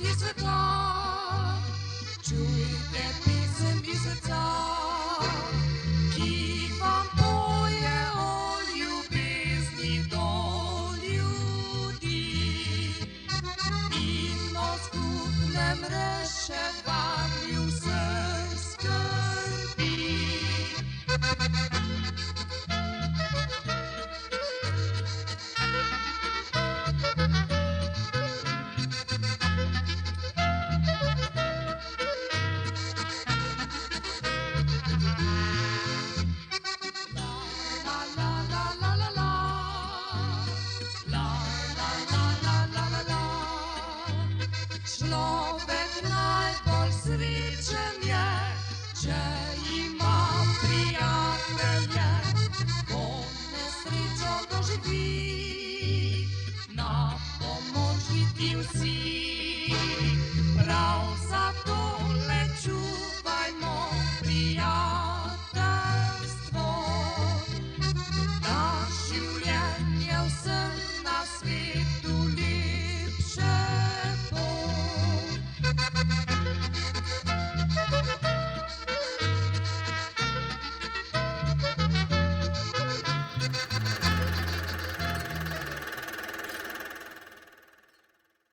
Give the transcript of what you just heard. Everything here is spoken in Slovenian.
iz sveta, čujte pesem iz srca, ki vam poje o ljubezni do ljudi in o skupnem reševanju vseh skrbi. Človek najbolj srečen je, če ima prijatelje, ko nesrečo doživi, na pomoč hitijo vsi.